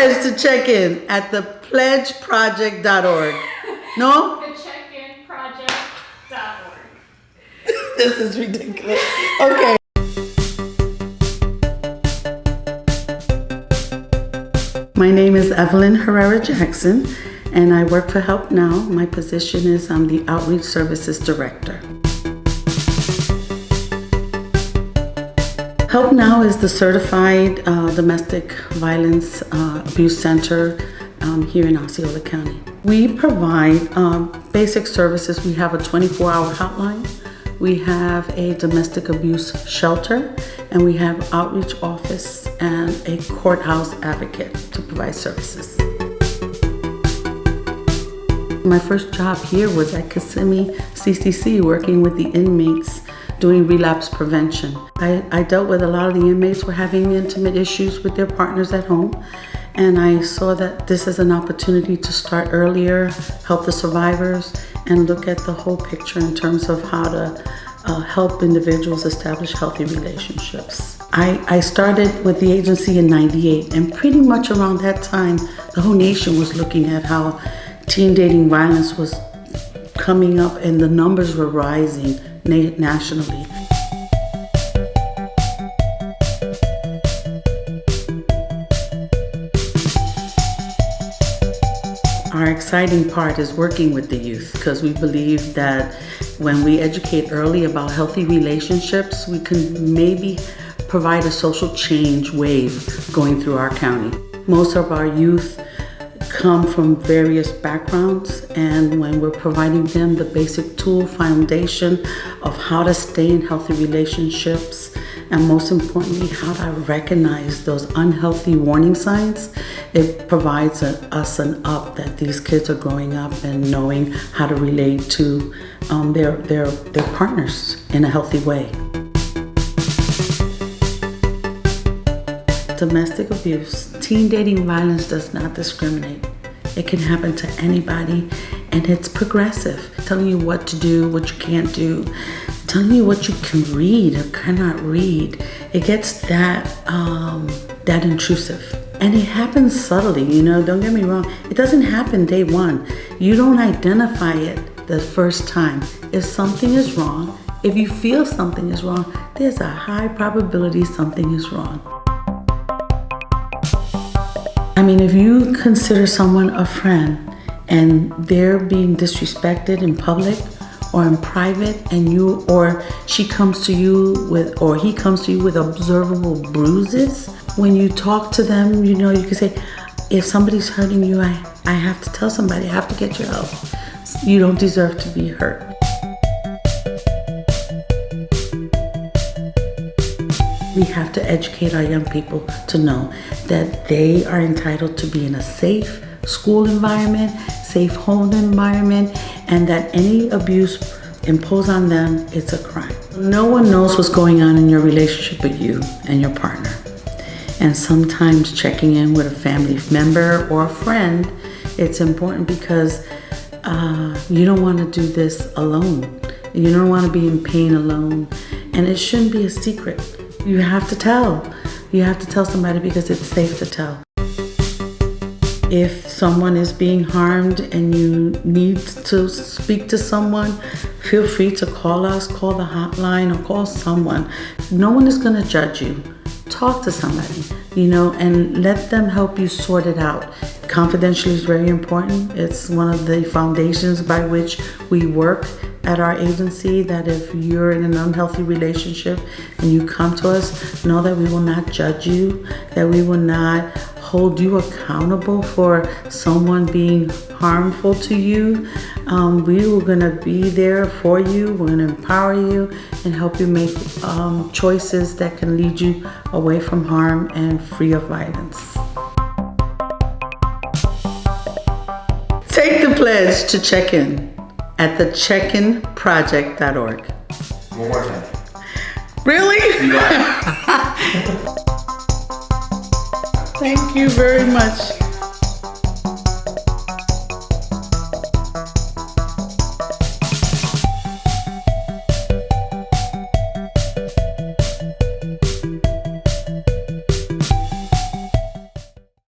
pledge to check in at the pledgeproject.org. No? The checkinproject.org. This is ridiculous. Okay. My name is Evelyn Herrera-Jackson, and I work for Help Now. My position is I'm the Outreach Services Director. Help Now is the certified domestic violence abuse center here in Osceola County. We provide basic services. We have a 24-hour hotline. We have a domestic abuse shelter, and we have outreach office and a courthouse advocate to provide services. My first job here was at Kissimmee CCC, working with the inmates doing relapse prevention. I dealt with a lot of the inmates were having intimate issues with their partners at home, and I saw that this is an opportunity to start earlier, help the survivors, and look at the whole picture in terms of how to help individuals establish healthy relationships. I started with the agency in '98, and pretty much around that time, the whole nation was looking at how teen dating violence was coming up and the numbers were rising nationally. Our exciting part is working with the youth, because we believe that when we educate early about healthy relationships, we can maybe provide a social change wave going through our county. Most of our youth come from various backgrounds, and when we're providing them the basic tool foundation of how to stay in healthy relationships, and most importantly, how to recognize those unhealthy warning signs, it provides us an up that these kids are growing up and knowing how to relate to their partners in a healthy way. Domestic abuse, teen dating violence does not discriminate. It can happen to anybody, and it's progressive, telling you what to do, what you can't do, telling you what you can read or cannot read. It gets that intrusive. And it happens subtly, don't get me wrong. It doesn't happen day one. You don't identify it the first time. If something is wrong, if you feel something is wrong, there's a high probability something is wrong. I mean, if you consider someone a friend and they're being disrespected in public or in private, and she comes to you with, or he comes to you with observable bruises, when you talk to them, you can say, if somebody's hurting you, I have to tell somebody, I have to get your help. You don't deserve to be hurt. We have to educate our young people to know that they are entitled to be in a safe school environment, safe home environment, and that any abuse imposed on them, it's a crime. No one knows what's going on in your relationship with you and your partner. And sometimes checking in with a family member or a friend, it's important, because you don't want to do this alone. You don't want to be in pain alone. And it shouldn't be a secret. You have to tell. You have to tell somebody, because it's safe to tell. If someone is being harmed and you need to speak to someone, feel free to call us, call the hotline, or call someone. No one is going to judge you. Talk to somebody, and let them help you sort it out. Confidentiality is very important. It's one of the foundations by which we work at our agency, that if you're in an unhealthy relationship and you come to us, know that we will not judge you, that we will not hold you accountable for someone being harmful to you. We are going to be there for you. We're going to empower you and help you make choices that can lead you away from harm and free of violence. Take the pledge to check in at the checkinproject.org. One more time. Really? You got it. Thank you very much.